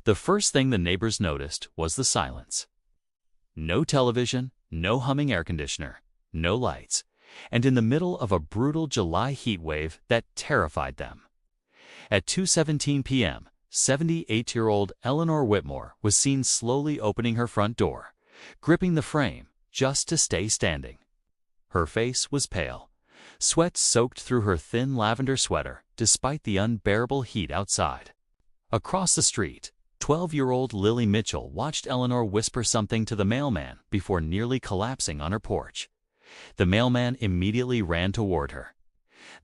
The first thing the neighbors noticed was the silence. No television, no humming air conditioner, no lights, and in the middle of a brutal July heat wave that terrified them. At 2:17 p.m., 78-year-old Eleanor Whitmore was seen slowly opening her front door, gripping the frame just to stay standing. Her face was pale. Sweat soaked through her thin lavender sweater despite the unbearable heat outside. Across the street, 12-year-old Lily Mitchell watched Eleanor whisper something to the mailman before nearly collapsing on her porch. The mailman immediately ran toward her.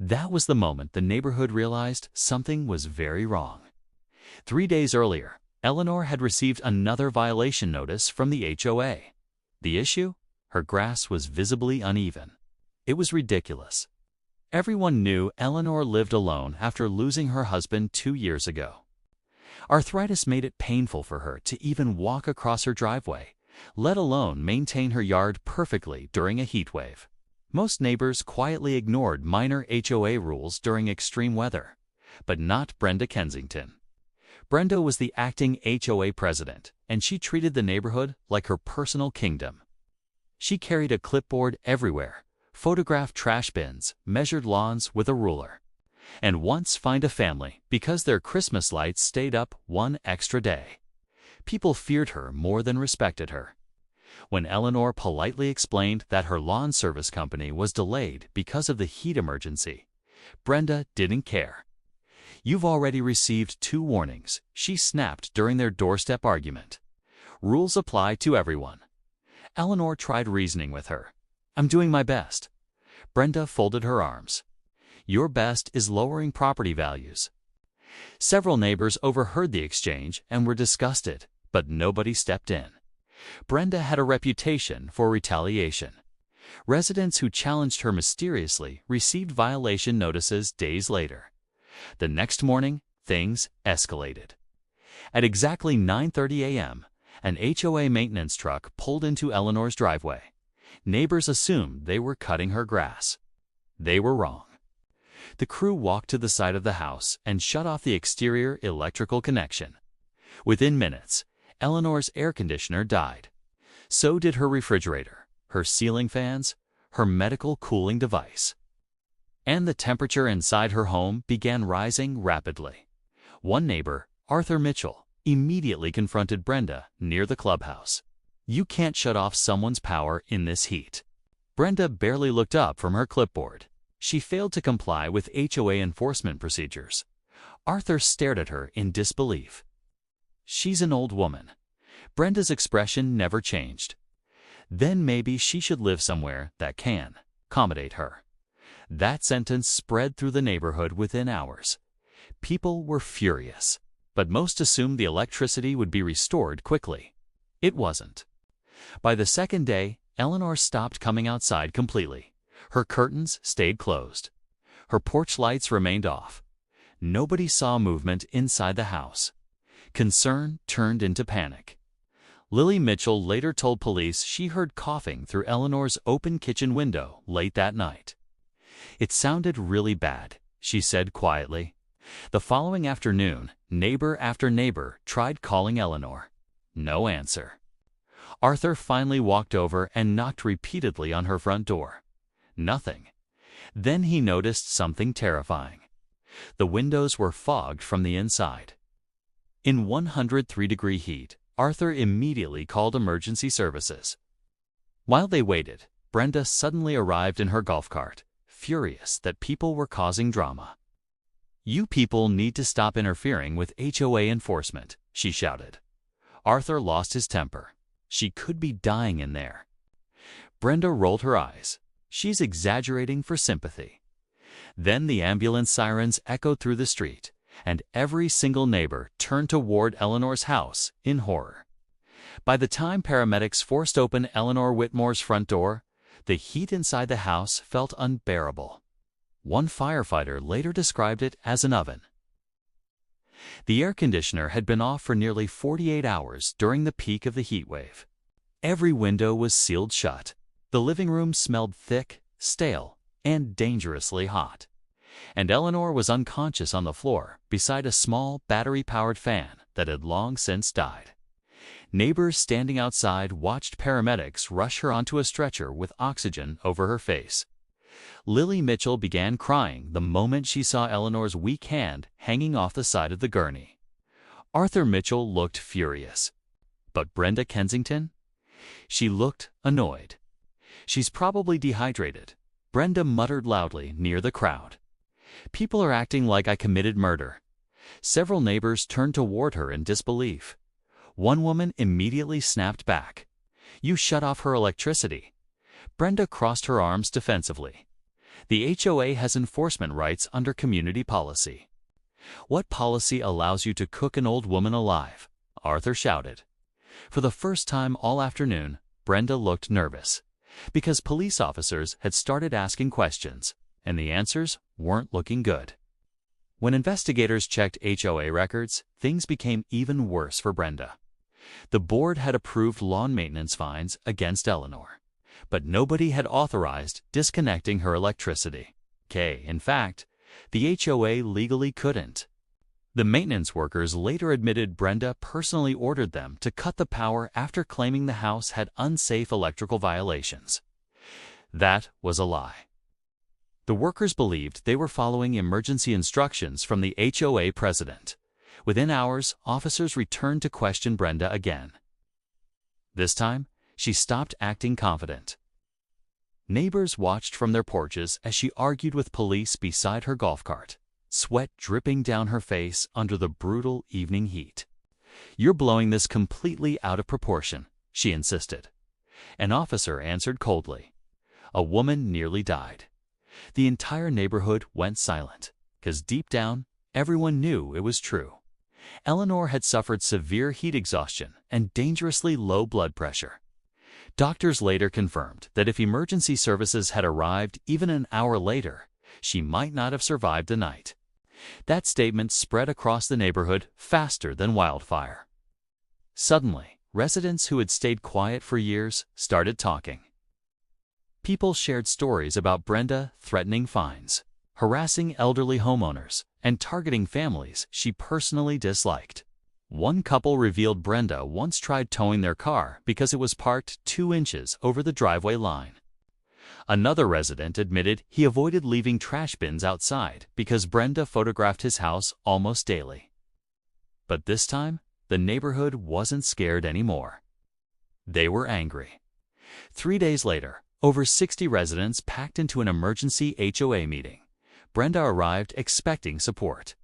That was the moment the neighborhood realized something was very wrong. 3 days earlier, Eleanor had received another violation notice from the HOA. The issue? Her grass was visibly uneven. It was ridiculous. Everyone knew Eleanor lived alone after losing her husband 2 years ago. Arthritis made it painful for her to even walk across her driveway, let alone maintain her yard perfectly during a heat wave. Most neighbors quietly ignored minor HOA rules during extreme weather, but not Brenda Kensington. Brenda was the acting HOA president, and she treated the neighborhood like her personal kingdom. She carried a clipboard everywhere, photographed trash bins, measured lawns with a ruler, and once fined a family because their Christmas lights stayed up one extra day. People feared her more than respected her. When Eleanor politely explained that her lawn service company was delayed because of the heat emergency, Brenda didn't care. "You've already received 2 warnings," she snapped during their doorstep argument. "Rules apply to everyone." Eleanor tried reasoning with her. "I'm doing my best." Brenda folded her arms. "Your best is lowering property values." Several neighbors overheard the exchange and were disgusted, but nobody stepped in. Brenda had a reputation for retaliation. Residents who challenged her mysteriously received violation notices days later. The next morning, things escalated. At exactly 9:30 a.m., an HOA maintenance truck pulled into Eleanor's driveway. Neighbors assumed they were cutting her grass. They were wrong. The crew walked to the side of the house and shut off the exterior electrical connection. Within minutes, Eleanor's air conditioner died. So did her refrigerator, her ceiling fans, her medical cooling device. And the temperature inside her home began rising rapidly. One neighbor, Arthur Mitchell, immediately confronted Brenda near the clubhouse. "You can't shut off someone's power in this heat." Brenda barely looked up from her clipboard. She failed to comply with HOA enforcement procedures. Arthur stared at her in disbelief. "She's an old woman." Brenda's expression never changed. "Then maybe she should live somewhere that can accommodate her." That sentence spread through the neighborhood within hours. People were furious, but most assumed the electricity would be restored quickly. It wasn't. By the second day, Eleanor stopped coming outside completely. Her curtains stayed closed. Her porch lights remained off. Nobody saw movement inside the house. Concern turned into panic. Lily Mitchell later told police she heard coughing through Eleanor's open kitchen window late that night. "It sounded really bad," she said quietly. The following afternoon, neighbor after neighbor tried calling Eleanor. No answer. Arthur finally walked over and knocked repeatedly on her front door. Nothing. Then he noticed something terrifying. The windows were fogged from the inside. In 103-degree heat, Arthur immediately called emergency services. While they waited, Brenda suddenly arrived in her golf cart, furious that people were causing drama. "You people need to stop interfering with HOA enforcement," she shouted. Arthur lost his temper. She could be dying in there. Brenda rolled her eyes. She's exaggerating for sympathy. Then the ambulance sirens echoed through the street, and every single neighbor turned toward Eleanor's house in horror. By the time paramedics forced open Eleanor Whitmore's front door, the heat inside the house felt unbearable. One firefighter later described it as an oven. The air conditioner had been off for nearly 48 hours during the peak of the heat wave. Every window was sealed shut. The living room smelled thick, stale, and dangerously hot. And Eleanor was unconscious on the floor beside a small battery-powered fan that had long since died. Neighbors standing outside watched paramedics rush her onto a stretcher with oxygen over her face. Lily Mitchell began crying the moment she saw Eleanor's weak hand hanging off the side of the gurney. Arthur Mitchell looked furious. But Brenda Kensington? She looked annoyed. "She's probably dehydrated," Brenda muttered loudly near the crowd. "People are acting like I committed murder." Several neighbors turned toward her in disbelief. One woman immediately snapped back. "You shut off her electricity." Brenda crossed her arms defensively. "The HOA has enforcement rights under community policy." "What policy allows you to cook an old woman alive?" Arthur shouted. For the first time all afternoon, Brenda looked nervous, because police officers had started asking questions, and the answers weren't looking good. When investigators checked HOA records, things became even worse for Brenda. The board had approved lawn maintenance fines against Eleanor, but nobody had authorized disconnecting her electricity. In fact, the HOA legally couldn't. The maintenance workers later admitted Brenda personally ordered them to cut the power after claiming the house had unsafe electrical violations. That was a lie. The workers believed they were following emergency instructions from the HOA president. Within hours, officers returned to question Brenda again. This time, she stopped acting confident. Neighbors watched from their porches as she argued with police beside her golf cart, sweat dripping down her face under the brutal evening heat. "You're blowing this completely out of proportion," she insisted. An officer answered coldly. A woman nearly died. The entire neighborhood went silent, because deep down, everyone knew it was true. Eleanor had suffered severe heat exhaustion and dangerously low blood pressure. Doctors later confirmed that if emergency services had arrived even an hour later, she might not have survived the night. That statement spread across the neighborhood faster than wildfire. Suddenly, residents who had stayed quiet for years started talking. People shared stories about Brenda threatening fines, harassing elderly homeowners, and targeting families she personally disliked. One couple revealed Brenda once tried towing their car because it was parked 2 inches over the driveway line. Another resident admitted he avoided leaving trash bins outside because Brenda photographed his house almost daily. But this time, the neighborhood wasn't scared anymore. They were angry. 3 days later, over 60 residents packed into an emergency HOA meeting. Brenda arrived expecting support.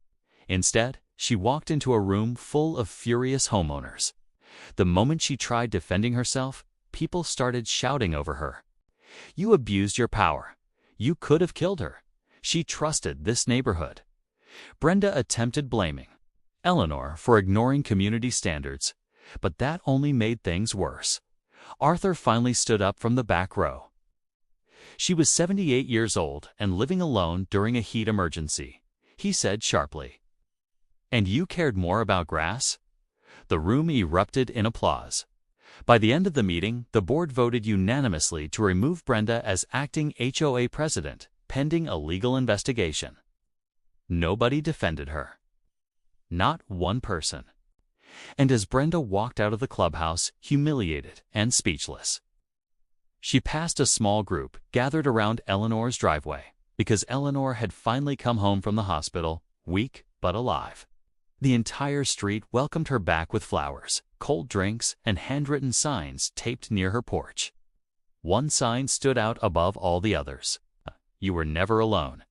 Instead, she walked into a room full of furious homeowners. The moment she tried defending herself, people started shouting over her. "You abused your power. You could have killed her. She trusted this neighborhood." Brenda attempted blaming Eleanor for ignoring community standards, but that only made things worse. Arthur finally stood up from the back row. She was 78 years old and living alone during a heat emergency. He said sharply, "And you cared more about grass?" The room erupted in applause. By the end of the meeting, the board voted unanimously to remove Brenda as acting HOA president, pending a legal investigation. Nobody defended her. Not one person. And as Brenda walked out of the clubhouse, humiliated and speechless, she passed a small group gathered around Eleanor's driveway, because Eleanor had finally come home from the hospital, weak but alive. The entire street welcomed her back with flowers, cold drinks, and handwritten signs taped near her porch. One sign stood out above all the others. "You were never alone.